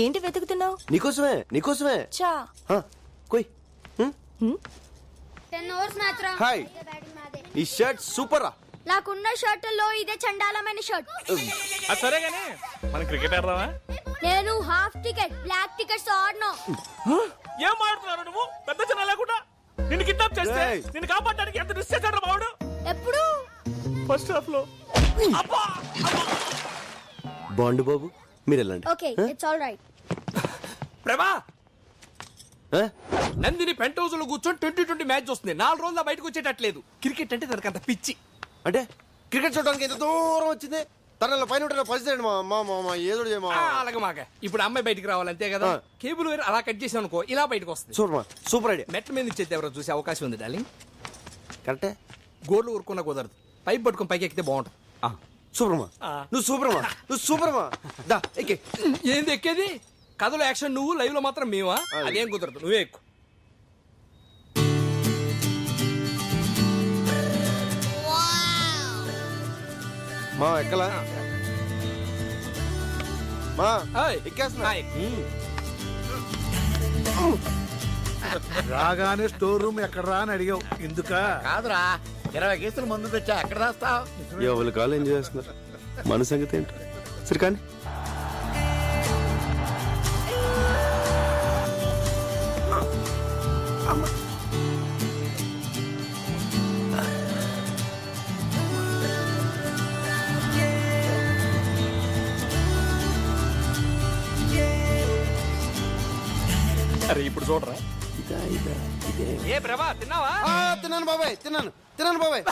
ఏంటి వెతుకుతున్నావు? నీకోసమే చా కోయ్. 10 ఓవర్స్ మ్యాచ్ రా. హాయ్, ఈ షర్ట్ సూపర్ రా. నాకున్న షర్టుల్లో ఇదే చండాలమైన షర్ట్. సరే గానీ మనం క్రికెట్ ఆడదామా? నేను హాఫ్ టికెట్ బ్లాక్ టికెట్స్ ఆడను. ఏం ఆడుతున్నావు నువ్వు? పెద్ద చిన్న లేకుండా నిన్ను కిడ్నాప్ చేస్తే రేయ్. నిన్ను కాపాడడానికి ఎంత మిస్ చేశాడు బావుడు. ఎప్పుడు? ఫస్ట్ హాఫ్ లో. అబ్బా బాండు బాబు మీరు వెళ్ళండి. Okay, it's all right. ప్రభా, ఆ? నందిని పెంట్ హౌస్ లో కూర్చొని 2020 మ్యాచ్ వస్తుంది. 4 రోజుల బయటకు వచ్చేటట్లేదు. క్రికెట్ అంటే తనకు అంత పిచ్చి. అంటే క్రికెట్ చూడడానికి ఎంత దూరం వచ్చింది. తనలో పైన ఉంటే పరిస్థితి మా ఏదో అలాగే మాక ఇప్పుడు అమ్మాయి బయటికి రావాలి అంతే కదా. ఆ. కేబుల్ వేరు అలా కట్ చేసాం అనుకో, ఇలా బయటకు వస్తుంది. Super idea. మెట్ల మీద ఇచ్చేది ఎవరో చూసే అవకాశం ఉంది డార్లింగ్. కరెక్టే. గోర్లు ఊరుకున్నా కుదరదు. పైప్ పట్టుకొని పైకి ఎక్కితే బాగుంటుంది. సూపర్మా నువ్వు సూపర్మా దా ఎక్కే. ఏంది ఎక్కేది? కథలో యాక్షన్ నువ్వు, లైవ్ లో మాత్రం మేమా? అదేం కుదరదు, నువ్వే ఎక్కు. మా ఎక్కలా మా ఏయ్. ఎక్కేస్తున్నా. హాయ్. రాగానే స్టోర్ రూమ్ ఎక్కడ రా అని అడిగావు ఎందుక? కాదురా 20 కేసులు మందు తెచ్చా ఎక్కడ రాస్తావు? ఎవరి కాలు ఏం చేస్తున్నారు, మన సంగతి ఏంటి? సరే కానీ అరే ఇప్పుడు చూడరా. ఏ ప్రభా, తిన్నావా? తిన్నాను బాబాయ్ తిన్నాను బాబాయ్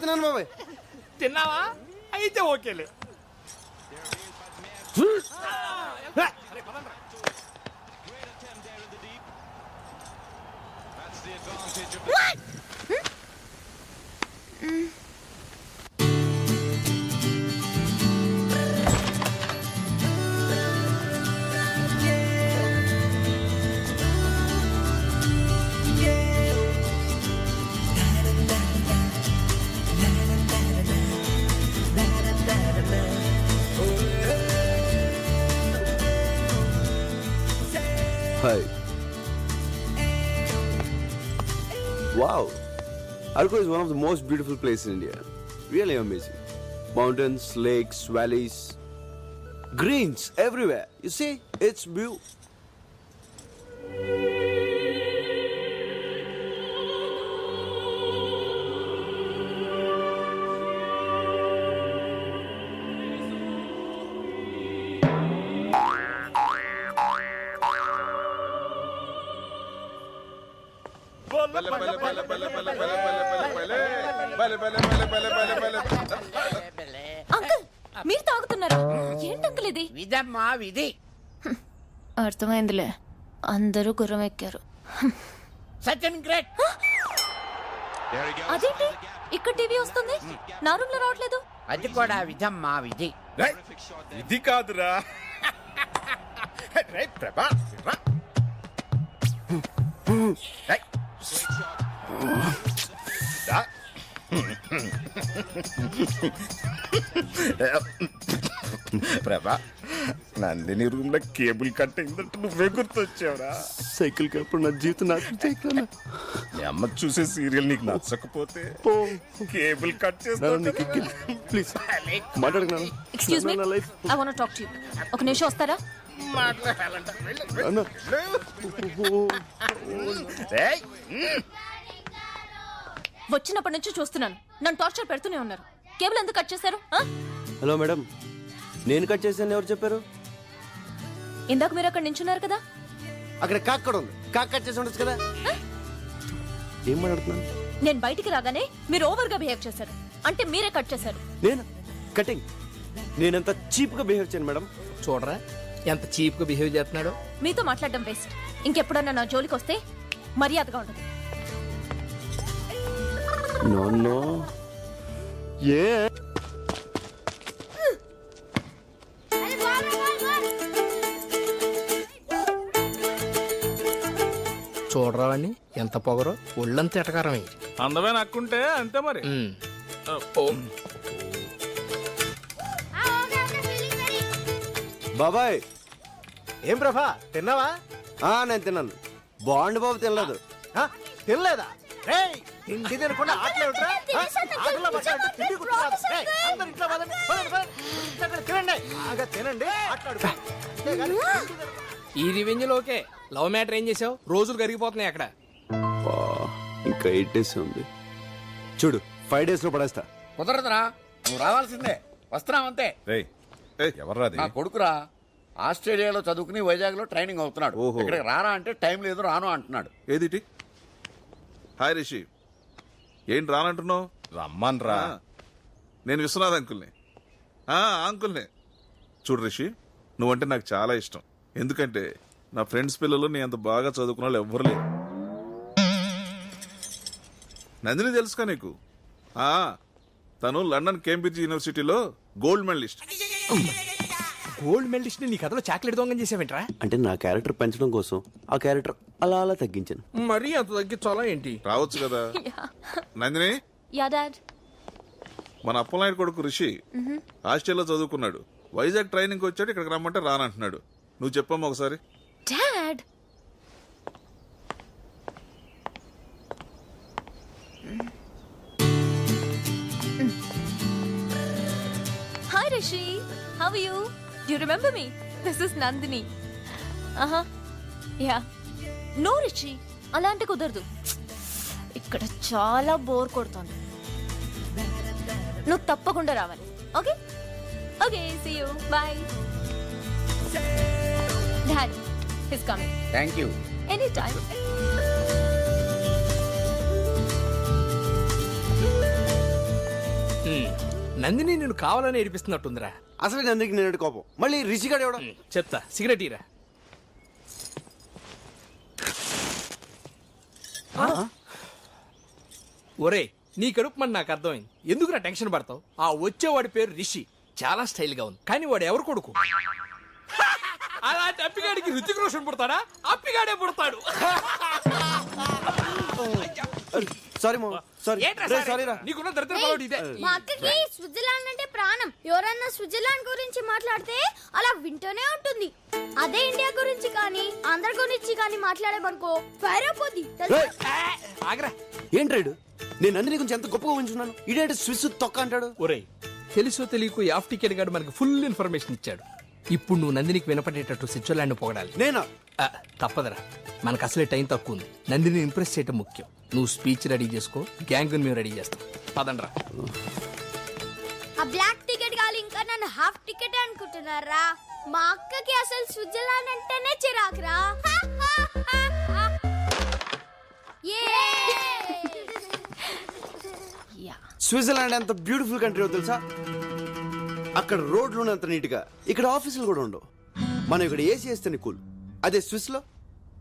తిన్నాను బాబాయ్. తిన్నావా? అయితే ఓకేలే. Hi. Wow. Arco is one of the most beautiful places in India. Really amazing. Mountains, lakes, valleys, greens everywhere. You see, it's beautiful. Uncle మీరు తాగుతున్నారా? ఏంటి అంకుల్ ఇది? విధమ్మా విధి. అర్థమైందిలే, అందరూ గుర్రం ఎక్కారు. సచిన్ గ్రేట్. అదేంటి ఇక్కడ టీవీ వస్తుంది, నా రూమ్ లో రావట్లేదు? అది కూడా విధమ్మా విధి. ఇది కాదురా. ప్రభా ప్రభా, నందిని రూమ్ లో కేబుల్ కట్ అయిందంటే నువ్వే గుర్తొచ్చావురా. సైకిల్ కప్పుడు నా జీవితం నాకు చేయగలను. మీ అమ్మ చూసే సీరియల్ నీకు నచ్చకపోతే కేబుల్ కట్ చేస్తా. ప్లీజ్ మాట్లాడుకున్నాను. Excuse me, I want to talk to you. ఒక నిమిషం వస్తారా? వచ్చినప్పటి నుంచి చూస్తున్నాను, నన్ను టార్చర్ పెడుతూనే ఉన్నారు. కేబుల్ ఎందుకు కట్ చేశారు? హలో మేడం, నేను కట్ చేశాను ఎవరు చెప్పారు? ఇందాక మీరు అక్కడ నించున్నారు కదా. అక్కడ కాక్ కూడా ఉంది, కాక్ కట్ చేసి ఉండొచ్చు కదా. ఏం మాట్లాడుతున్నాను? నేను బయటికి రాగానే మీరు ఓవర్ గా బిహేవ్ చేశారు, అంటే మీరే కట్ చేశారు. నేను కటింగ్? నేనంత చీప్ గా బిహేవ్ చేయను మేడం. చూడరా ఎంత చీప్ గా బిహేవ్ చేస్తున్నాడో. మీతో మాట్లాడడం వేస్ట్. ఇంకెప్పుడన్నా నా జోలికి వస్తే మర్యాదగా ఉండదు. No, no. Yeah. చూడరా వాడిని ఎంత పొగరో, ఒళ్ళంత ఎటకారమే. అందమే నక్కుంటే అంతే మరి. బాబాయ్ ఏం ప్రభా తిన్నావా? నేను తిన్నాను. బాండ్ బాబు తినలేదు. తినలేదా? రేయ్, తిండి తినకుండా ఆటలు ఏమిట్రా? ఆటల్లో పడ్డాడు, తిండి గుర్తురాదు. రేయ్, అందరూ ఇంట్లో పదండి, పదండి, పదండి. అక్కడ తినండి, బాగా తినండి, ఆటలాడుకో. అంతేగాని తిండి తినకుండా. ఈ రివెంజ్ లోకే లవ్ మ్యాటర్ ఏం చేసావు? రోజులు కరిగిపోతున్నాయి అక్కడ. ఇంకా 8 days ఉంది. చూడు 5 days లో పడేస్తా. కుదరదురా, నువ్వు రావాల్సిందే. వస్తున్నావంతే. రేయ్ ఎవర్రాది? నా కొడుకురా, ఆస్ట్రేలియాలో చదువుకుని వైజాగ్ లో ట్రైనింగ్ అవుతున్నాడు. ఓహో. ఇక్కడికి రారా అంటే టైం లేదు, రాను అంటున్నాడు. ఏదిటి? హాయ్ రిషి, ఏంటి రానంటున్నావు? రమ్మన్రా. నేను విశ్వనాథ్ అంకుల్ని. అంకుల్ని. చూడు రిషి, నువ్వంటే నాకు చాలా ఇష్టం. ఎందుకంటే నా ఫ్రెండ్స్ పిల్లలు నీ అంత బాగా చదువుకున్న వాళ్ళు ఎవ్వరు లేరు. నందిని తెలుసుకా నీకు? తను లండన్ కేంబ్రిడ్జ్ యూనివర్సిటీలో గోల్డ్ మెడలిస్ట్. గోల్డ్ మెడలిస్ట్ నీ కథలో చాక్లెట్ దొంగం చేసావేంట్రా? అంటే నా క్యారెక్టర్ పెంచడం కోసం ఆ క్యారెక్టర్ అలా అలా తగ్గించాను. మరీ అంత తగ్గించాలా ఏంటి? రావచ్చు కదా. Nandini, yeah dad. మన అప్పలనాయుడు కొడుకు రిషి ఆస్ట్రేలియాలో చదువుకున్నాడు. వైజాగ్ ట్రైనింగ్ వచ్చాడు, ఇక్కడికి రమ్మంటే రానంటున్నాడు. నువ్వు చెప్పమ్మా ఒకసారి. Dad hi Rishi, how are you? Do you remember me? This is Nandini. Yeah. No Rishi, అలాంటి కుదరదు. ఇక్కడ చాలా బోర్ కొడుతోంది. నువ్వు తప్పకుండా రావాలి. Okay okay, see you, bye. Dad his coming. Thank you. Any time. Nandini నేను కావాలని ఏడిపిస్తున్నట్టుందిరా. అసలు నందికి నేను కోపం, మళ్ళీ రిషిగాడు ఎవడ? చెప్తా, సిగరెట్ ఇరా. ఒరే, నీ కడుపు మన నాకు అర్థమైంది. ఎందుకు నా టెన్షన్ పడతావు? ఆ వచ్చేవాడి పేరు రిషి, చాలా స్టైల్ గా ఉంది. కానీ వాడు ఎవరు కొడుకు? అలాంటి అప్పిగాడికి రుచిక రోషన్ పుడతాడా? అప్పిగాడే పుడతాడు. Sorry sorry. ఏంట్రా రే, సారీ? సారీ రా. నీకున్న దరిద్ర పడవడు ఇదే. మా అక్కకి స్విట్జర్లాండ్ అంటే ప్రాణం. ఎవరన్నా స్విట్జర్లాండ్ గురించి మాట్లాడితే అలా వింటూనే ఉంటుంది. అదే ఇండియా గురించి కానీ ఆంధ్ర గురించి కానీ మాట్లాడేమనుకో ఫైర్ అయిపోద్ది. రేయ్, ఆగరా. ఏంట్రాడు? నేను నందిని గురించి ఎంత గొప్పగా ఉంచున్నాను, ఇదేంటి స్విస్ తొక్క అంటాడు. ఒరే, తెలుసో తెలియకు ఈ ఆఫ్ టికెట్ గాడు మనకు ఫుల్ ఇన్ఫర్మేషన్ ఇచ్చాడు. ఇప్పుడు నువ్వు నందినికి వినపడేటట్టు స్విట్జర్లాండ్ పొగడాలి. నేనా? తప్పదరా, మనకు అసలే టైం తక్కువ ఉంది. నందిని ఇంప్రెస్ చేయటం ముఖ్యం. నువ్వు స్పీచ్ రెడీ చేసుకో, గ్యాంగ్ మేము రెడీ చేస్తాం. పదండ్రా. ఆ బ్లాక్ టికెట్ కాదు, ఇంకా నన్ను హాఫ్ టికెట్ అనుకుంటున్నారా? మా అక్కకి అసలు స్విట్జర్లాండ్ అంటేనే చిరాకురా. స్విట్జర్లాండ్ ఎంత బ్యూటిఫుల్ కంట్రీ తెలుసా? అక్కడ రోడ్లు అంత నీట్ గా, ఇక్కడ ఆఫీసులు కూడా ఉండవు. మనం ఇక్కడ ఏసీ వేస్తేనే కూల్. అదే స్విస్ లో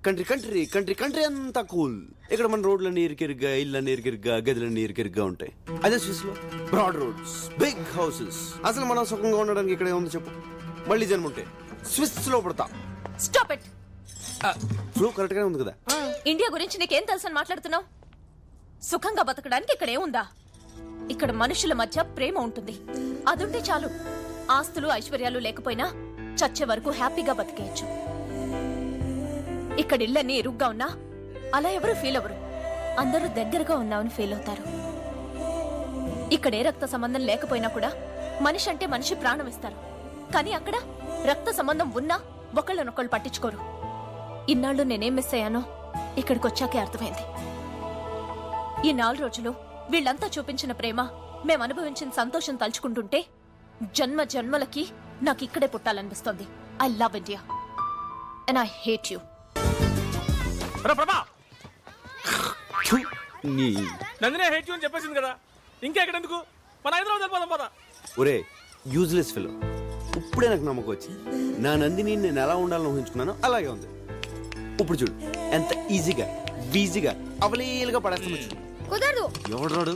కంట్రీ కంట్రీ కంట్రీ కంట్రీ అంతా కూల్. ఇక్కడ మన రోడ్లన్నీ ఇరికిరిగ్గా, ఇళ్ళన్నీ ఇరికిరిగ్గా, గదులన్నీ ఇరికిరిగ్గా ఉంటాయి. అదే స్విస్ లో బ్రాడ్ రోడ్స్, బిగ్ హౌసెస్. అసలు మనం సుఖంగా ఉండడానికి ఇక్కడ ఏముంది చెప్పు? మళ్ళీ జన్మ ఉంటే స్విస్ లో పడతా. Stop it. ఫ్లో కరెక్ట్ గానే ఉంది కదా? ఇండియా గురించి నీకేం తెలుసని మాట్లాడుతున్నావు? సుఖంగా బతకడానికి ఇక్కడ ఏముందా? ఇక్కడ మనుషుల మధ్య ప్రేమ ఉంటుంది. అదుంటే చాలు. ఆస్తులు ఐశ్వర్యాలు లేకపోయినా చచ్చే వరకు హ్యాపీగా బతికేయచ్చు. ఇక్కడ ఇళ్ళన్నీ ఇరుగ్గా ఉన్నా అలా ఎవరు ఫీల్ అవ్వరు. అందరూ దగ్గరగా ఉన్నామని ఫీల్ అవుతారు. ఇక్కడ ఏ రక్త సంబంధం లేకపోయినా కూడా మనిషి అంటే మనిషి ప్రాణం ఇస్తారు. కానీ అక్కడ రక్త సంబంధం ఉన్నా ఒకళ్ళనొకళ్ళు పట్టించుకోరు. ఇన్నాళ్ళు నేనేం మిస్ అయ్యానో ఇక్కడికి వచ్చాకే అర్థమైంది. ఈ 4 రోజులు వీళ్ళంతా చూపించిన ప్రేమ, మేము అనుభవించిన సంతోషం తలుచుకుంటుంటే జన్మ జన్మలకి నాకు ఇక్కడే పుట్టాలనిపిస్తుంది. I love India and I hate you. Nandini hate you అని చెప్పేసింది కదా, ఇంకా ఎక్కడెందుకు? మన హైదరాబాద్ వెళ్ళిపోదాం పద. ఒరే యూజ్లెస్ ఫెలో, ఇప్పుడే నాకు నమ్మకం వచ్చి నా నందిని నేను ఎలా ఉండాలని ఊహించుకున్నానో అలాగే ఉంది. ఇప్పుడు చూడు ఎంత ఈజీగా వీజీగా అవలీలుగా పడేస్తాను. కుదరదు. ఎవడు?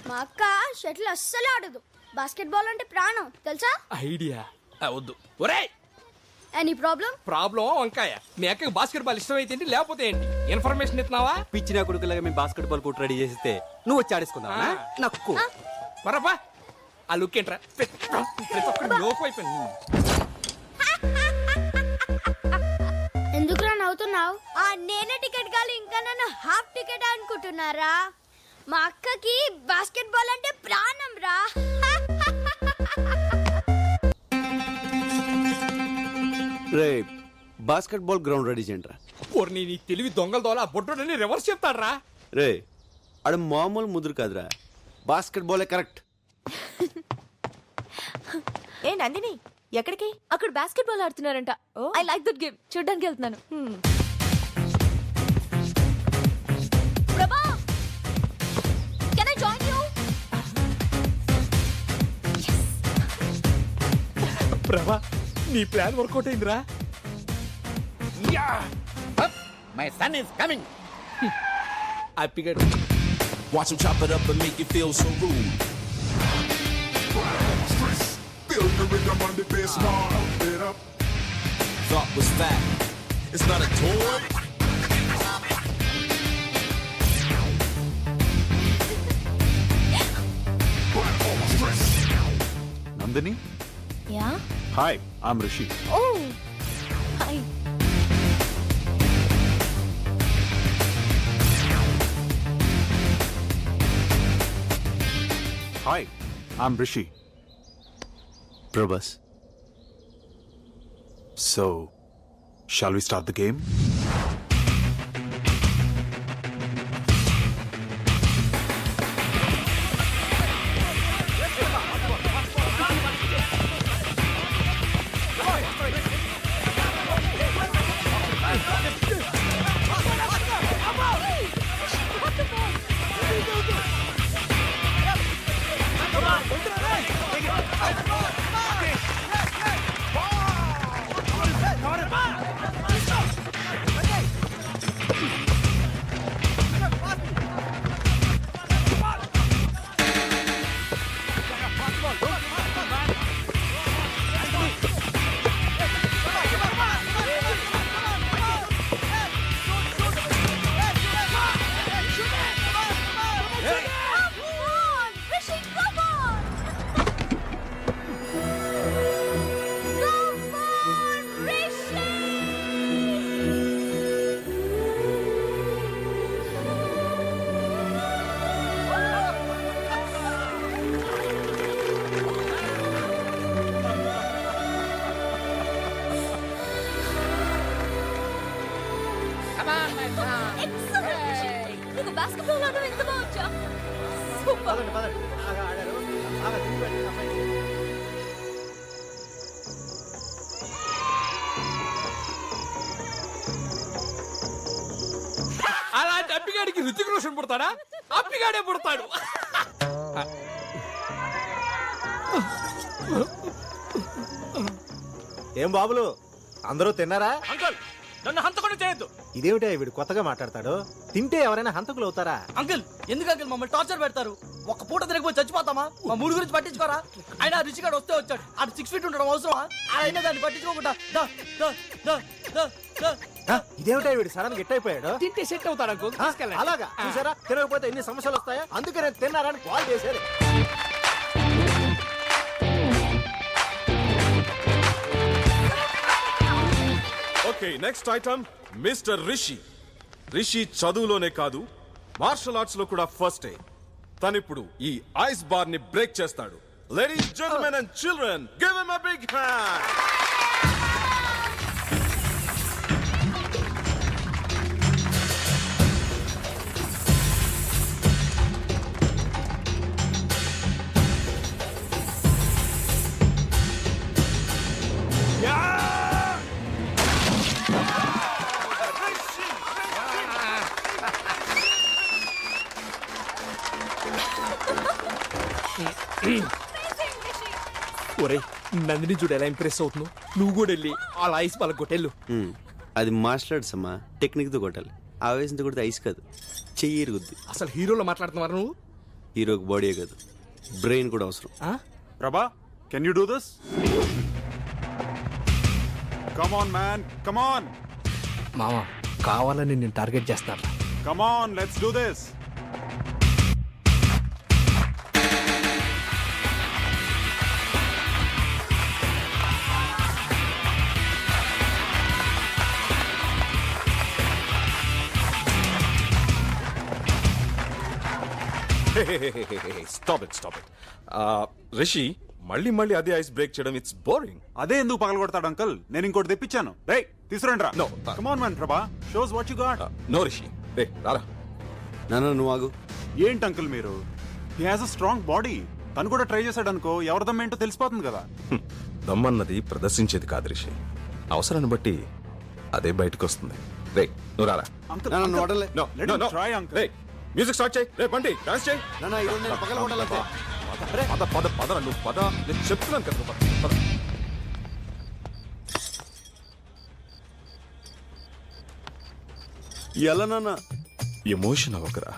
మా అక్క షటిల్ అస్సలు ఆడదు. బాస్కెట్ బాల్ అంటే ప్రాణం తెలుసా? ఐడియా వద్దు. ఒరే, ఎనీ ప్రాబ్లం? ప్రాబ్లం వంకాయ. మీ అక్కకి బాస్కెట్ బాల్ ఇష్టం అయితే ఏంటి, లేకపోతే ఏంటి? ఇన్ఫర్మేషన్ ఇస్తున్నావా? పిచ్చిన కొడుకులాగా మేము బాస్కెట్ బాల్ కోర్టు రెడీ చేస్తే నువ్వు వచ్చి ఆడేసుకుందావా? నక్కు మరపా. ఆ లుక్ ఏంట్రా? ప్రతి ఒక్కటి లోపు అయిపోయింది. అనుకుంటున్నావు? నేనే టికెట్ కాదు, ఇంకా నన్ను హాఫ్ టికెట్ అనుకుంటున్నారా? మా అక్కకి బాస్కెట్ బాల్ అంటే ప్రాణం రా. రే బాస్కెట్బాల్ గ్రౌండ్ రెడీ చేయండి రా. ఓర్ని నీ తెలివి దొంగల దోల బొడ్డోడని రివర్స్ చెప్తాడ్రా. రే ఆడ మామూలు ముదురు కాదురా, బాస్కెట్బాలే కరెక్ట్. ఏ నందిని ఎక్కడికి? అక్కడ బాస్కెట్ బాల్ ఆడుతున్నారంట. ఐ లైక్ దట్ గేమ్, చూడ్డానికి వెళ్తున్నాను. Prabha, can I join you? Prabha నీ ప్లాన్ వర్కౌట్ అయిందిరా. My son is coming. హ్యాపీగా Watch him chop it up and make you feel so rude. Feel the rhythm on the bass, pump it up. Thought was fat. It's not a toy. Nandini, yeah. Hi, I'm Rishi. Oh hi. Hi, I'm Rishi. Prabhas. So shall we start the game? నీకు basketball ఆడడం ఎంత బాగుంచా? Super. పదండి పదండి, బాగా ఆడారు. బాగా తిరిగి అమ్మాయి. అలాంటి అప్పిగాడికి రుచిక రోషన్ పుడతాడా? అప్పిగాడే పుడతాడు. ఏం బాబులు, అందరూ తిన్నారా? అంకుల్ నన్ను హంతకుండా చేయొద్దు. ఇదేమిటా వీడు కొత్తగా మాట్లాడతాడు? తింటే ఎవరైనా హంతకులు అవుతారా? అంకుల్ ఎందుకు అంకుల్ మమ్మల్ని టార్చర్ పెడతారు? ఒక్క పూట తిరగపోయి చచ్చిపోతామా? మా మూడు గురించి పట్టించుకోరా? ఆయన రుచిగాడు వస్తే వచ్చాడు, అటు 6 feet ఉండడం అవసరమా? ఆయన దాన్ని పట్టించుకోకుండా ఇదేమిటా వీడు సడన్ గా అయిపోయాడు? తింటే సెట్ అవుతాడు అంకుల్. తీసుకెళ్ళండి. అలాగా చూసారా, తినకపోతే ఎన్ని సమస్యలు వస్తాయా? అందుకే నేను తిన్నారని కాల్ చేశారు. Okay, next item mister Rishi. Rishi చదువులోనే కాదు మార్షల్ ఆర్ట్స్ లో కూడా ఫస్ట్. తనిప్పుడు ఈ ఐస్ బార్ ని బ్రేక్ చేస్తాడు. Ladies, gentlemen and children, give him a big hand. ఒరే నందిని చూడు ఎలా ఇంప్రెస్ అవుతున్నావు. నువ్వు కూడా వెళ్ళి అలా ఐస్ వాళ్ళకి కొట్టెళ్ళు. అది మార్షల్ ఆర్ట్స్ అమ్మా, టెక్నిక్ తో కొట్టాలి. ఆవేశంతో కొడితే ఐస్ కాదు, చెయ్యి ఇరుగుద్ది. అసలు హీరోలో మాట్లాడుతున్నారు నువ్వు. హీరోకి బాడీ కాదు, బ్రెయిన్ కూడా అవసరం. ప్రభా, can you do this? Come on man, come on. మామ కావాలని నేను టార్గెట్ చేస్తాను. Come on, let's do this. Stop it Rishi మళ్ళీ మళ్ళీ అదే ఐస్ బ్రేక్ చేయడం ఇట్స్ బోరింగ్. అదే ఎందుకు పగలగొడతాడు అంకల్? నేను ఇంకోటి తెప్పించాను. రేయ్ తీసుకురండి రా. No. Come on man Prabha, show us what you got. No Rishi, రే రారా. నాన్న నువ్వు ఆగు. ఏంటి అంకుల్ మీరు? He has a strong body. తను కూడా ట్రై చేశాడు అనుకో, ఎవరిదమ్మ ఏంటో తెలిసిపోతుంది కదా. దమ్మన్నది ప్రదర్శించేది కాదు రిషి, అవసరాన్ని బట్టి అదే బయటకు వస్తుంది. రే నువ్వు రారా. అంకుల్ నాన్న నువ్వు వదలలే. No, Let no, him no. try, uncle. రే మ్యూజిక్ స్టార్ట్ చేయి. రే బండి డాన్స్ చేయి. నాన్న ఈరోజు నేను పగలగొట్టాలంతే. పద పద పద నువ్వు పద, నేను చెప్తున్నాను కదా నువ్వు పద. ఎలా నాన్న? ఎమోషన్ అవ్వకరా,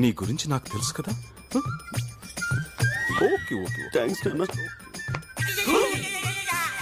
నీ గురించి నాకు తెలుసు కదా. ఓకే ఓకే థ్యాంక్స్ నాన్న.